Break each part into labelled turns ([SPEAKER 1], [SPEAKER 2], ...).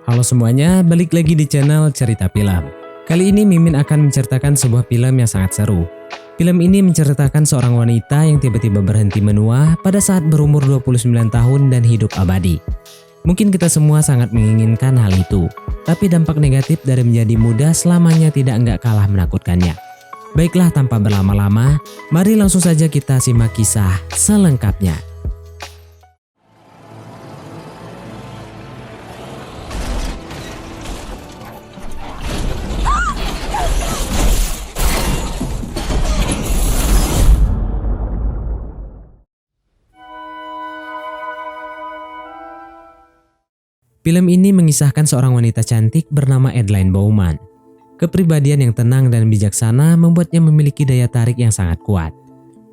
[SPEAKER 1] Halo semuanya, balik lagi di channel Cerita Film. Kali ini Mimin akan menceritakan sebuah film yang sangat seru. Film ini menceritakan seorang wanita yang tiba-tiba berhenti menua pada saat berumur 29 tahun dan hidup abadi. Mungkin kita semua sangat menginginkan hal itu, tapi dampak negatif dari menjadi muda selamanya tidak kalah menakutkannya. Baiklah, tanpa berlama-lama, mari langsung saja kita simak kisah selengkapnya. Film ini mengisahkan seorang wanita cantik bernama Adeline Bowman. Kepribadian yang tenang dan bijaksana membuatnya memiliki daya tarik yang sangat kuat.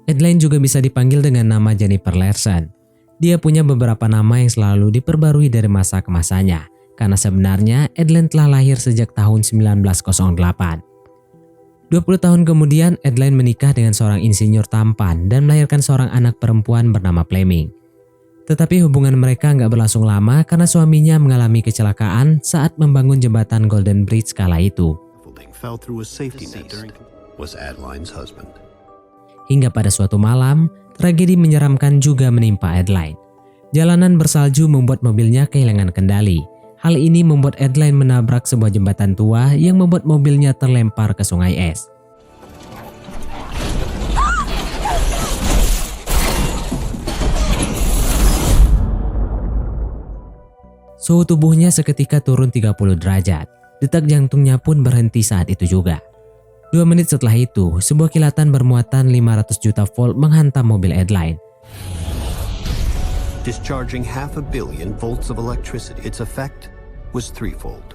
[SPEAKER 1] Adeline juga bisa dipanggil dengan nama Jennifer Larson. Dia punya beberapa nama yang selalu diperbarui dari masa ke masanya, karena sebenarnya Adeline telah lahir sejak tahun 1908. 20 tahun kemudian, Adeline menikah dengan seorang insinyur tampan dan melahirkan seorang anak perempuan bernama Fleming. Tetapi hubungan mereka nggak berlangsung lama karena suaminya mengalami kecelakaan saat membangun jembatan Golden Bridge kala itu. Hingga pada suatu malam, tragedi menyeramkan juga menimpa Adeline. Jalanan bersalju membuat mobilnya kehilangan kendali. Hal ini membuat Adeline menabrak sebuah jembatan tua yang membuat mobilnya terlempar ke sungai es. Suhu tubuhnya seketika turun 30 derajat. Detak jantungnya pun berhenti saat itu juga. 2 menit setelah itu, sebuah kilatan bermuatan 500 juta volt menghantam mobil Adeline.
[SPEAKER 2] Discharging 500 million volts of electricity. Its effect was threefold.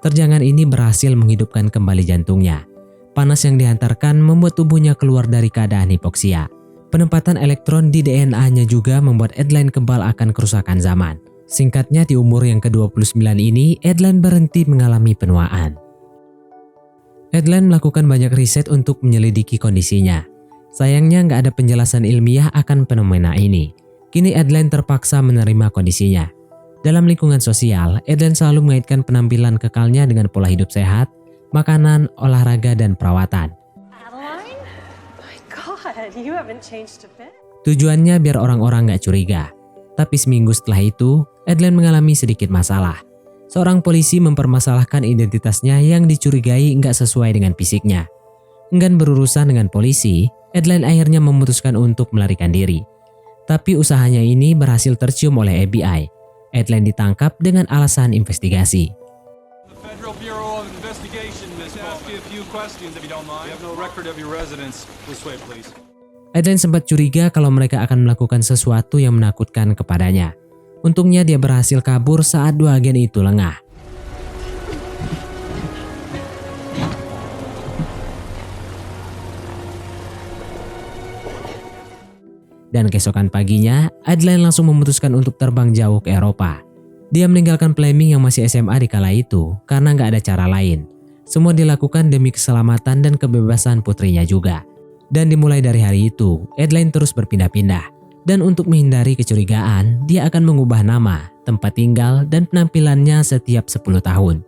[SPEAKER 1] Terjangan ini berhasil menghidupkan kembali jantungnya. Panas yang dihantarkan membuat tubuhnya keluar dari keadaan hipoksia. Penempatan elektron di DNA-nya juga membuat Adeline kebal akan kerusakan zaman. Singkatnya, di umur yang ke-29 ini, Adeline berhenti mengalami penuaan. Adeline melakukan banyak riset untuk menyelidiki kondisinya. Sayangnya nggak ada penjelasan ilmiah akan fenomena ini. Kini Adeline terpaksa menerima kondisinya. Dalam lingkungan sosial, Adeline selalu mengaitkan penampilan kekalnya dengan pola hidup sehat, makanan, olahraga, dan perawatan.
[SPEAKER 3] Adeline? My God, you haven't changed a bit.
[SPEAKER 1] Tujuannya biar orang-orang nggak curiga. Tapi seminggu setelah itu, Adeline mengalami sedikit masalah. Seorang polisi mempermasalahkan identitasnya yang dicurigai nggak sesuai dengan fisiknya. Enggan berurusan dengan polisi, Adeline akhirnya memutuskan untuk melarikan diri. Tapi usahanya ini berhasil tercium oleh FBI. Adeline ditangkap dengan alasan investigasi. Adeline sempat curiga kalau mereka akan melakukan sesuatu yang menakutkan kepadanya. Untungnya dia berhasil kabur saat 2 agen itu lengah. Dan keesokan paginya, Adeline langsung memutuskan untuk terbang jauh ke Eropa. Dia meninggalkan Fleming yang masih SMA di kala itu karena nggak ada cara lain. Semua dilakukan demi keselamatan dan kebebasan putrinya juga. Dan dimulai dari hari itu, Adeline terus berpindah-pindah. Dan untuk menghindari kecurigaan, dia akan mengubah nama, tempat tinggal, dan penampilannya setiap 10 tahun.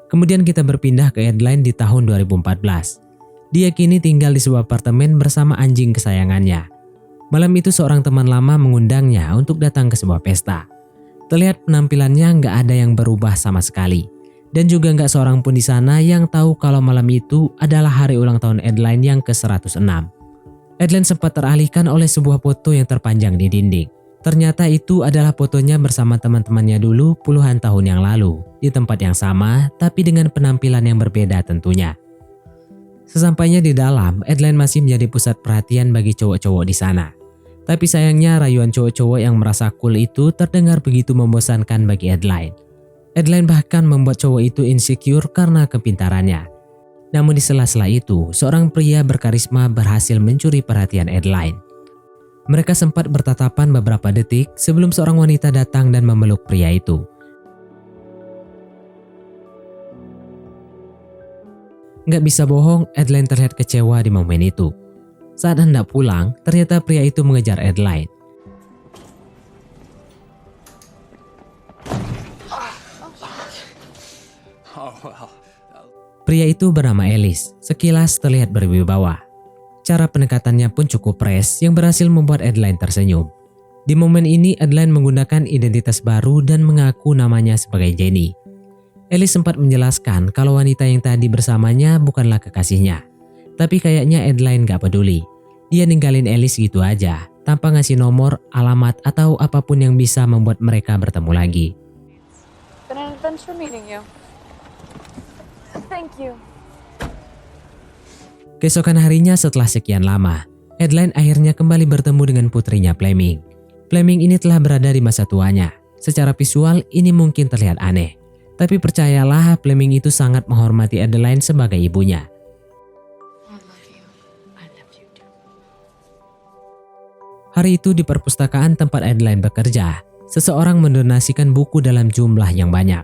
[SPEAKER 1] Kemudian kita berpindah ke Adeline di tahun 2014. Dia kini tinggal di sebuah apartemen bersama anjing kesayangannya. Malam itu seorang teman lama mengundangnya untuk datang ke sebuah pesta. Terlihat penampilannya nggak ada yang berubah sama sekali. Dan juga nggak seorang pun di sana yang tahu kalau malam itu adalah hari ulang tahun Adeline yang ke-106. Adeline sempat teralihkan oleh sebuah foto yang terpanjang di dinding. Ternyata itu adalah fotonya bersama teman-temannya dulu puluhan tahun yang lalu, di tempat yang sama tapi dengan penampilan yang berbeda tentunya. Sesampainya di dalam, Adeline masih menjadi pusat perhatian bagi cowok-cowok di sana. Tapi sayangnya rayuan cowok-cowok yang merasa cool itu terdengar begitu membosankan bagi Adeline. Adeline bahkan membuat cowok itu insecure karena kepintarannya. Namun di sela-sela itu, seorang pria berkarisma berhasil mencuri perhatian Adeline. Mereka sempat bertatapan beberapa detik sebelum seorang wanita datang dan memeluk pria itu. Nggak bisa bohong, Adeline terlihat kecewa di momen itu. Saat hendak pulang, ternyata pria itu mengejar Adeline.
[SPEAKER 4] Oh, well.
[SPEAKER 1] Pria itu bernama Ellis, sekilas terlihat berwibawa. Cara pendekatannya pun cukup fresh yang berhasil membuat Adeline tersenyum. Di momen ini Adeline menggunakan identitas baru dan mengaku namanya sebagai Jenny. Ellis sempat menjelaskan kalau wanita yang tadi bersamanya bukanlah kekasihnya. Tapi kayaknya Adeline gak peduli. Dia ninggalin Ellis gitu aja, tanpa ngasih nomor, alamat, atau apapun yang bisa membuat mereka bertemu lagi.
[SPEAKER 5] Been an adventure meeting you. Thank you.
[SPEAKER 1] Keesokan harinya setelah sekian lama, Adeline akhirnya kembali bertemu dengan putrinya Fleming. Fleming ini telah berada di masa tuanya. Secara visual ini mungkin terlihat aneh. Tapi percayalah, Fleming itu sangat menghormati Adeline sebagai ibunya. Hari itu di perpustakaan tempat Adeline bekerja, seseorang mendonasikan buku dalam jumlah yang banyak.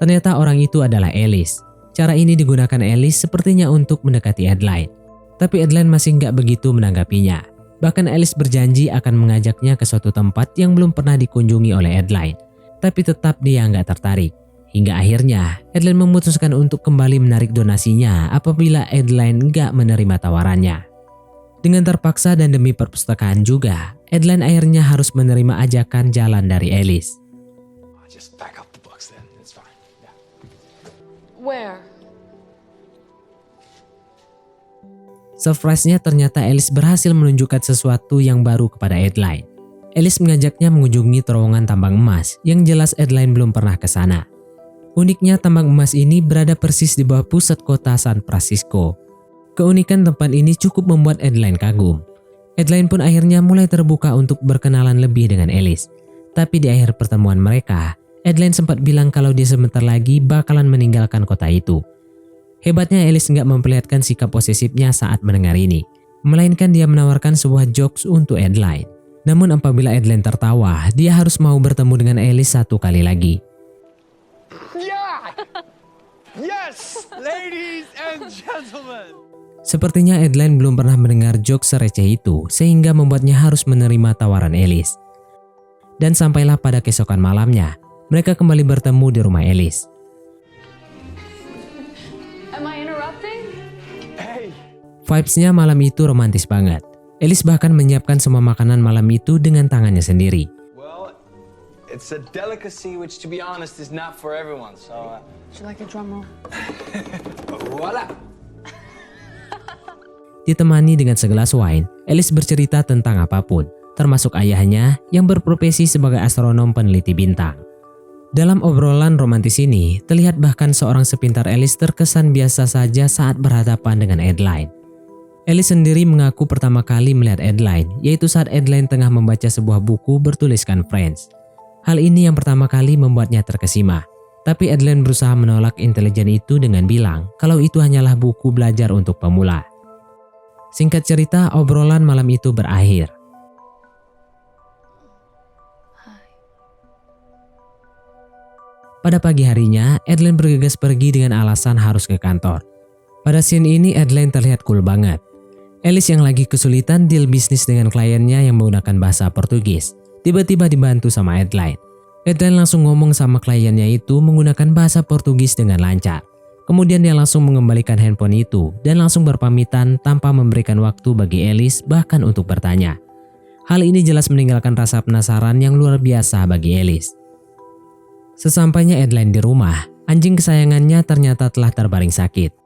[SPEAKER 1] Ternyata orang itu adalah Ellis. Cara ini digunakan Ellis sepertinya untuk mendekati Adeline. Tapi Adeline masih nggak begitu menanggapinya. Bahkan Ellis berjanji akan mengajaknya ke suatu tempat yang belum pernah dikunjungi oleh Adeline. Tapi tetap dia nggak tertarik. Hingga akhirnya Adeline memutuskan untuk kembali menarik donasinya apabila Adeline nggak menerima tawarannya. Dengan terpaksa dan demi perpustakaan juga, Adeline akhirnya harus menerima ajakan jalan dari Ellis.
[SPEAKER 4] Just back up the books then. It's fine. Yeah.
[SPEAKER 5] Where?
[SPEAKER 1] Surprise-nya ternyata Ellis berhasil menunjukkan sesuatu yang baru kepada Adeline. Ellis mengajaknya mengunjungi terowongan tambang emas yang jelas Adeline belum pernah ke sana. Uniknya tambang emas ini berada persis di bawah pusat kota San Francisco. Keunikan tempat ini cukup membuat Adeline kagum. Adeline pun akhirnya mulai terbuka untuk berkenalan lebih dengan Ellis. Tapi di akhir pertemuan mereka, Adeline sempat bilang kalau dia sebentar lagi bakalan meninggalkan kota itu. Hebatnya Ellis nggak memperlihatkan sikap posesifnya saat mendengar ini, melainkan dia menawarkan sebuah jokes untuk Adeline. Namun apabila Adeline tertawa, dia harus mau bertemu dengan Ellis satu kali lagi.
[SPEAKER 4] Yeah! Yes, ladies and gentlemen.
[SPEAKER 1] Sepertinya Adeline belum pernah mendengar jokes sereceh itu, sehingga membuatnya harus menerima tawaran Ellis. Dan sampailah pada keesokan malamnya, mereka kembali bertemu di rumah Ellis.
[SPEAKER 5] Am I interrupting?
[SPEAKER 4] Hey.
[SPEAKER 1] Vibes-nya malam itu romantis banget. Ellis bahkan menyiapkan semua makanan malam itu dengan tangannya sendiri.
[SPEAKER 6] Well, it's a delicacy which, to be honest, is not for everyone. So,
[SPEAKER 5] Would you like a drum roll?
[SPEAKER 6] voila.
[SPEAKER 1] Ditemani dengan segelas wine, Ellis bercerita tentang apapun, termasuk ayahnya yang berprofesi sebagai astronom peneliti bintang. Dalam obrolan romantis ini, terlihat bahkan seorang sepintar Ellis terkesan biasa saja saat berhadapan dengan Adeline. Ellis sendiri mengaku pertama kali melihat Adeline, yaitu saat Adeline tengah membaca sebuah buku bertuliskan Friends. Hal ini yang pertama kali membuatnya terkesima. Tapi Adeline berusaha menolak intelijen itu dengan bilang kalau itu hanyalah buku belajar untuk pemula. Singkat cerita, obrolan malam itu berakhir. Pada pagi harinya, Adeline bergegas pergi dengan alasan harus ke kantor. Pada scene ini, Adeline terlihat cool banget. Ellis yang lagi kesulitan deal bisnis dengan kliennya yang menggunakan bahasa Portugis, tiba-tiba dibantu sama Adeline. Adeline langsung ngomong sama kliennya itu menggunakan bahasa Portugis dengan lancar. Kemudian dia langsung mengembalikan handphone itu dan langsung berpamitan tanpa memberikan waktu bagi Ellis bahkan untuk bertanya. Hal ini jelas meninggalkan rasa penasaran yang luar biasa bagi Ellis. Sesampainya Adeline di rumah, anjing kesayangannya ternyata telah terbaring sakit.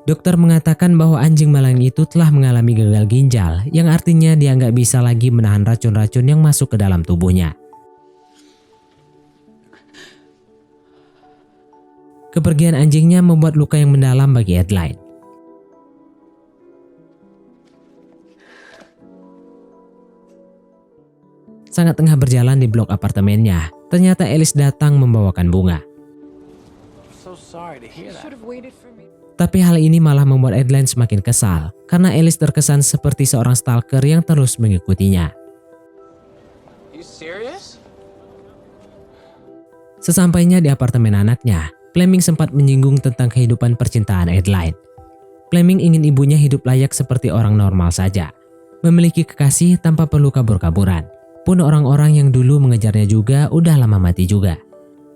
[SPEAKER 1] Dokter mengatakan bahwa anjing malang itu telah mengalami gagal ginjal, yang artinya dia nggak bisa lagi menahan racun-racun yang masuk ke dalam tubuhnya. Kepergian anjingnya membuat luka yang mendalam bagi Adeline. Saat tengah berjalan di blok apartemennya, ternyata Ellis datang membawakan bunga.
[SPEAKER 6] So sorry to hear that.
[SPEAKER 5] Should have waited for me.
[SPEAKER 1] Tapi hal ini malah membuat Adeline semakin kesal, karena Ellis terkesan seperti seorang stalker yang terus mengikutinya.
[SPEAKER 6] You serious?
[SPEAKER 1] Sesampainya di apartemen anaknya, Fleming sempat menyinggung tentang kehidupan percintaan Adeline. Fleming ingin ibunya hidup layak seperti orang normal saja, memiliki kekasih tanpa perlu kabur-kaburan. pun orang-orang yang dulu mengejarnya juga udah lama mati juga.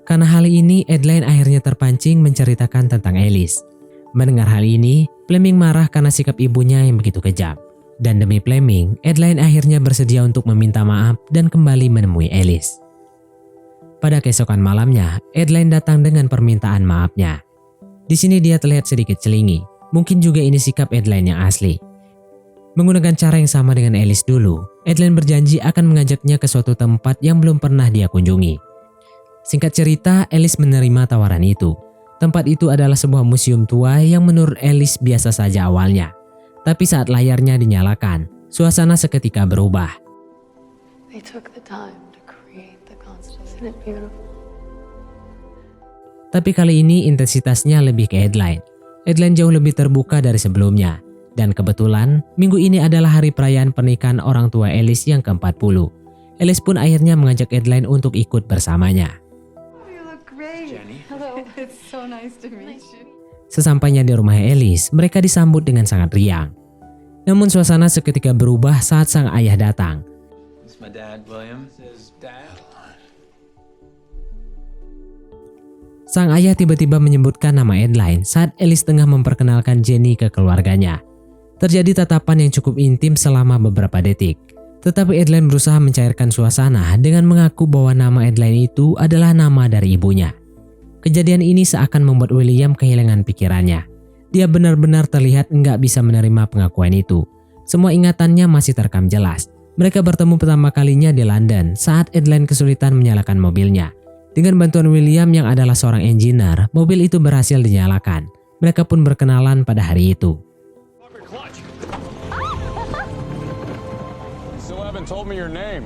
[SPEAKER 1] Karena hal ini, Adeline akhirnya terpancing menceritakan tentang Alice. Mendengar hal ini, Fleming marah karena sikap ibunya yang begitu kejam. Dan demi Fleming, Adeline akhirnya bersedia untuk meminta maaf dan kembali menemui Alice. Pada keesokan malamnya, Adeline datang dengan permintaan maafnya. Di sini dia terlihat sedikit celingi. Mungkin juga ini sikap Adeline yang asli. Menggunakan cara yang sama dengan Alice dulu, Adeline berjanji akan mengajaknya ke suatu tempat yang belum pernah dia kunjungi. Singkat cerita, Alice menerima tawaran itu. Tempat itu adalah sebuah museum tua yang menurut Alice biasa saja awalnya. Tapi saat layarnya dinyalakan, suasana seketika berubah.
[SPEAKER 3] They took the time to create the constellation. Isn't it beautiful?
[SPEAKER 1] Tapi kali ini intensitasnya lebih ke Adeline. Adeline jauh lebih terbuka dari sebelumnya. Dan kebetulan, minggu ini adalah hari perayaan pernikahan orang tua Alice yang ke-40. Alice pun akhirnya mengajak Adeline untuk ikut bersamanya.
[SPEAKER 3] You look great.
[SPEAKER 4] Jenny.
[SPEAKER 3] Hello. It's so nice to meet you.
[SPEAKER 1] Sesampainya di rumah Alice, mereka disambut dengan sangat riang. Namun suasana seketika berubah saat sang ayah datang.
[SPEAKER 6] This is my dad, William. This is Dad.
[SPEAKER 1] Sang ayah tiba-tiba menyebutkan nama Adeline saat Alice tengah memperkenalkan Jenny ke keluarganya. Terjadi tatapan yang cukup intim selama beberapa detik. Tetapi Adeline berusaha mencairkan suasana dengan mengaku bahwa nama Adeline itu adalah nama dari ibunya. Kejadian ini seakan membuat William kehilangan pikirannya. Dia benar-benar terlihat nggak bisa menerima pengakuan itu. Semua ingatannya masih terekam jelas. Mereka bertemu pertama kalinya di London saat Adeline kesulitan menyalakan mobilnya. Dengan bantuan William yang adalah seorang engineer, mobil itu berhasil dinyalakan. Mereka pun berkenalan pada hari itu.
[SPEAKER 4] Still haven't told me your name.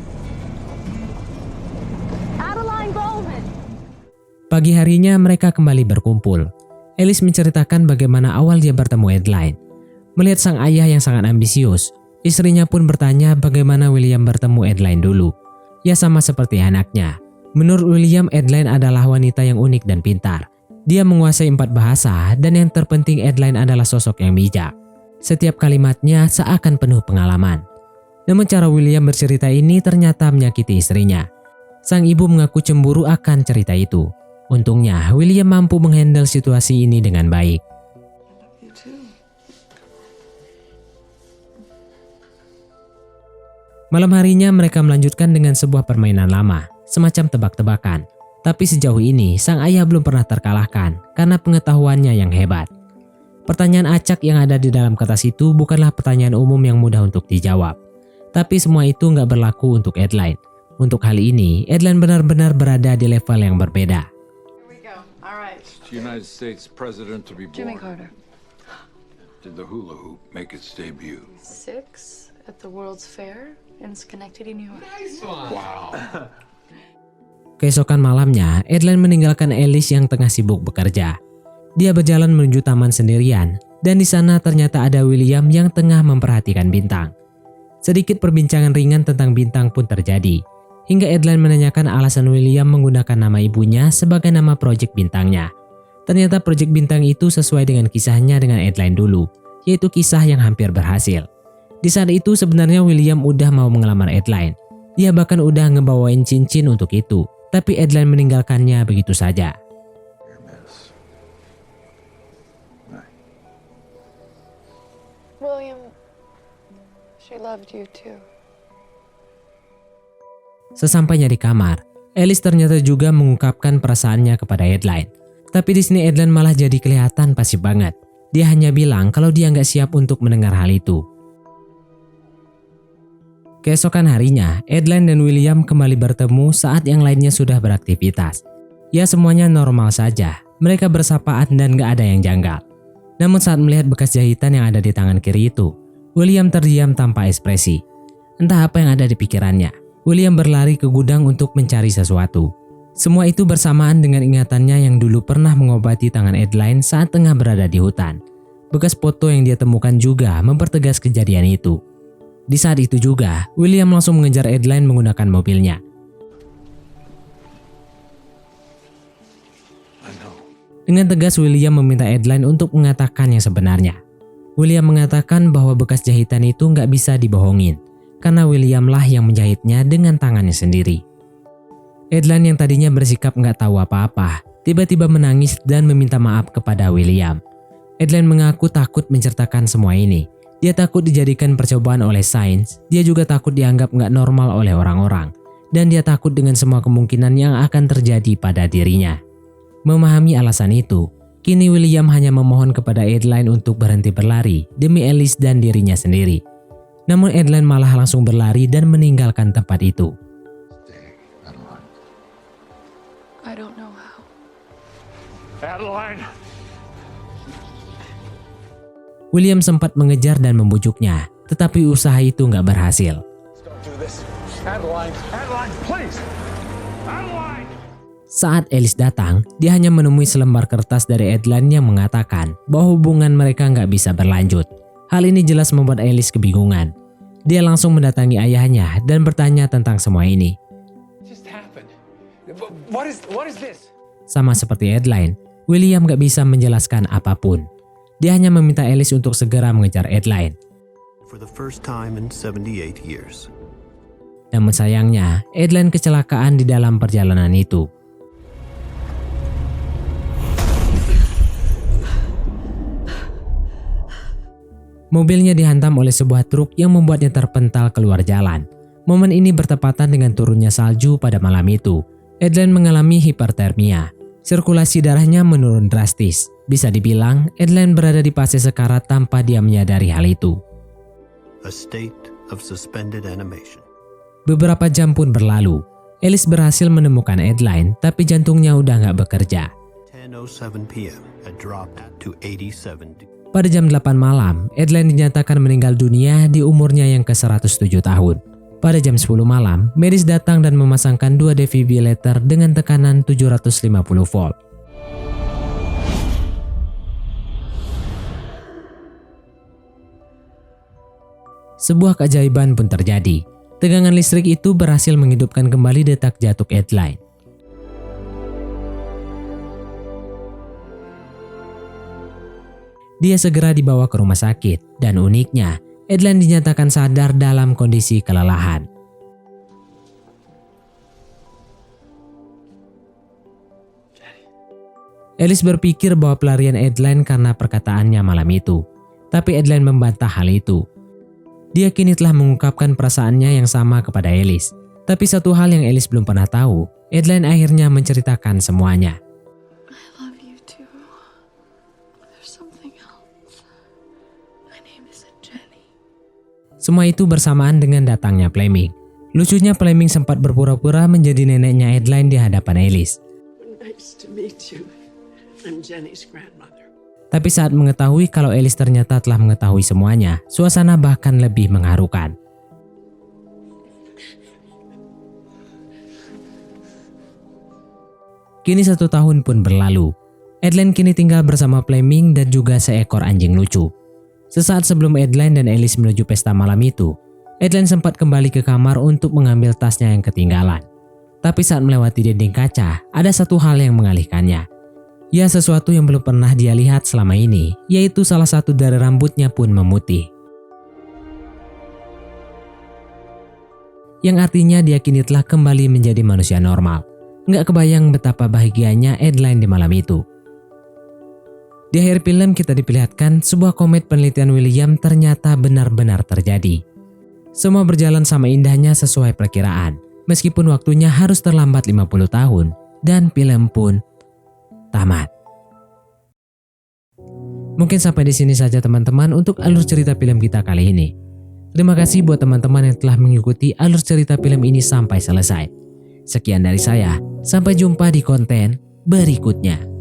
[SPEAKER 3] Adeline Bowman.
[SPEAKER 1] Pagi harinya mereka kembali berkumpul. Alice menceritakan bagaimana awal dia bertemu Adeline. Melihat sang ayah yang sangat ambisius, istrinya pun bertanya bagaimana William bertemu Adeline dulu. Ya sama seperti anaknya. Menurut William, Adeline adalah wanita yang unik dan pintar. Dia menguasai 4 bahasa dan yang terpenting Adeline adalah sosok yang bijak. Setiap kalimatnya seakan penuh pengalaman. Namun cara William bercerita ini ternyata menyakiti istrinya. Sang ibu mengaku cemburu akan cerita itu. Untungnya William mampu menghandle situasi ini dengan baik. Malam harinya mereka melanjutkan dengan sebuah permainan lama, semacam tebak-tebakan. Tapi sejauh ini sang ayah belum pernah terkalahkan karena pengetahuannya yang hebat. Pertanyaan acak yang ada di dalam kertas itu bukanlah pertanyaan umum yang mudah untuk dijawab. Tapi semua itu nggak berlaku untuk Adeline. Untuk hal ini, Adeline benar-benar berada di level yang berbeda.
[SPEAKER 3] Here we go. All right.
[SPEAKER 7] The United States president to be
[SPEAKER 3] Jimmy
[SPEAKER 7] born.
[SPEAKER 3] Carter.
[SPEAKER 7] Did the hula hoop make its debut?
[SPEAKER 3] 6 at the World's Fair in Schenectady, New York.
[SPEAKER 7] Wow.
[SPEAKER 1] Keesokan malamnya, Adeline meninggalkan Alice yang tengah sibuk bekerja. Dia berjalan menuju taman sendirian, dan di sana ternyata ada William yang tengah memperhatikan bintang. Sedikit perbincangan ringan tentang bintang pun terjadi, hingga Adeline menanyakan alasan William menggunakan nama ibunya sebagai nama proyek bintangnya. Ternyata proyek bintang itu sesuai dengan kisahnya dengan Adeline dulu, yaitu kisah yang hampir berhasil. Di saat itu sebenarnya William udah mau ngelamar Adeline. Dia bahkan udah ngebawain cincin untuk itu, tapi Adeline meninggalkannya begitu saja.
[SPEAKER 3] William, she loved you too.
[SPEAKER 1] Sesampainya di kamar, Alice ternyata juga mengungkapkan perasaannya kepada Adeline. Tapi di sini Adeline malah jadi kelihatan pasif banget. Dia hanya bilang kalau dia nggak siap untuk mendengar hal itu. Keesokan harinya, Adeline dan William kembali bertemu saat yang lainnya sudah beraktivitas. Ya semuanya normal saja, mereka bersapaan dan gak ada yang janggal. Namun saat melihat bekas jahitan yang ada di tangan kiri itu, William terdiam tanpa ekspresi. Entah apa yang ada di pikirannya, William berlari ke gudang untuk mencari sesuatu. Semua itu bersamaan dengan ingatannya yang dulu pernah mengobati tangan Adeline saat tengah berada di hutan. Bekas foto yang dia temukan juga mempertegas kejadian itu. Di saat itu juga, William langsung mengejar Adeline menggunakan mobilnya. Dengan tegas William meminta Adeline untuk mengatakan yang sebenarnya. William mengatakan bahwa bekas jahitan itu nggak bisa dibohongin, karena William lah yang menjahitnya dengan tangannya sendiri. Adelaine yang tadinya bersikap nggak tahu apa-apa, tiba-tiba menangis dan meminta maaf kepada William. Adelaine mengaku takut menceritakan semua ini. Dia takut dijadikan percobaan oleh sains, dia juga takut dianggap nggak normal oleh orang-orang, dan dia takut dengan semua kemungkinan yang akan terjadi pada dirinya. Memahami alasan itu, kini William hanya memohon kepada Adelaine untuk berhenti berlari demi Alice dan dirinya sendiri. Namun Adelaine malah langsung berlari dan meninggalkan tempat itu.
[SPEAKER 3] I don't know how.
[SPEAKER 4] Adeline!
[SPEAKER 1] William sempat mengejar dan membujuknya, tetapi usaha itu nggak berhasil.
[SPEAKER 4] Don't do this. Adeline! Adeline, please! Adeline!
[SPEAKER 1] Saat Alice datang, dia hanya menemui selembar kertas dari Adelaine yang mengatakan bahwa hubungan mereka nggak bisa berlanjut. Hal ini jelas membuat Alice kebingungan. Dia langsung mendatangi ayahnya dan bertanya tentang semua ini.
[SPEAKER 4] What just happened? What is this?
[SPEAKER 1] Sama seperti Adelaine, William nggak bisa menjelaskan apapun. Dia hanya meminta Alice untuk segera mengejar Adelaine.
[SPEAKER 2] For the first time in 78 years.
[SPEAKER 1] Namun sayangnya, Adelaine kecelakaan di dalam perjalanan itu. Mobilnya dihantam oleh sebuah truk yang membuatnya terpental keluar jalan. Momen ini bertepatan dengan turunnya salju pada malam itu. Adelaine mengalami hipertermia. Sirkulasi darahnya menurun drastis. Bisa dibilang, Adelaine berada di fase sekarat tanpa dia menyadari hal itu.
[SPEAKER 2] A state of suspended animation.
[SPEAKER 1] Beberapa jam pun berlalu. Alice berhasil menemukan Adelaine, tapi jantungnya udah nggak bekerja.
[SPEAKER 2] 10:07 p.m. had dropped to 87.
[SPEAKER 1] Pada jam 8 malam, Adelaine dinyatakan meninggal dunia di umurnya yang ke-107 tahun. Pada jam 10 malam, medis datang dan memasangkan 2 defibrillator dengan tekanan 750 volt. Sebuah keajaiban pun terjadi. Tegangan listrik itu berhasil menghidupkan kembali detak jantung Adelaine. Dia segera dibawa ke rumah sakit dan uniknya, Adelaine dinyatakan sadar dalam kondisi kelelahan. Alice berpikir bahwa pelarian Adelaine karena perkataannya malam itu, tapi Adelaine membantah hal itu. Dia kini telah mengungkapkan perasaannya yang sama kepada Alice. Tapi satu hal yang Alice belum pernah tahu, Adelaine akhirnya menceritakan semuanya.
[SPEAKER 3] I love you too. There's something else. My name isn't Jenny.
[SPEAKER 1] Semua itu bersamaan dengan datangnya Fleming. Lucunya Fleming sempat berpura-pura menjadi neneknya Adelaine di hadapan Alice.
[SPEAKER 8] Nice to meet you. I'm Jenny's grandmother.
[SPEAKER 1] Tapi saat mengetahui kalau Alice ternyata telah mengetahui semuanya, suasana bahkan lebih mengharukan. Kini 1 tahun pun berlalu. Adelaine kini tinggal bersama Fleming dan juga seekor anjing lucu. Sesaat sebelum Adelaine dan Alice menuju pesta malam itu, Adelaine sempat kembali ke kamar untuk mengambil tasnya yang ketinggalan. Tapi saat melewati dinding kaca, ada satu hal yang mengalihkannya. Ya, sesuatu yang belum pernah dia lihat selama ini, yaitu salah satu dari rambutnya pun memutih. Yang artinya dia kini telah kembali menjadi manusia normal. Nggak kebayang betapa bahagianya Adelaine di malam itu. Di akhir film kita diperlihatkan sebuah komet penelitian William ternyata benar-benar terjadi. Semua berjalan sama indahnya sesuai perkiraan, meskipun waktunya harus terlambat 50 tahun, dan film pun tamat. Mungkin sampai di sini saja teman-teman untuk alur cerita film kita kali ini. Terima kasih buat teman-teman yang telah mengikuti alur cerita film ini sampai selesai. Sekian dari saya, sampai jumpa di konten berikutnya.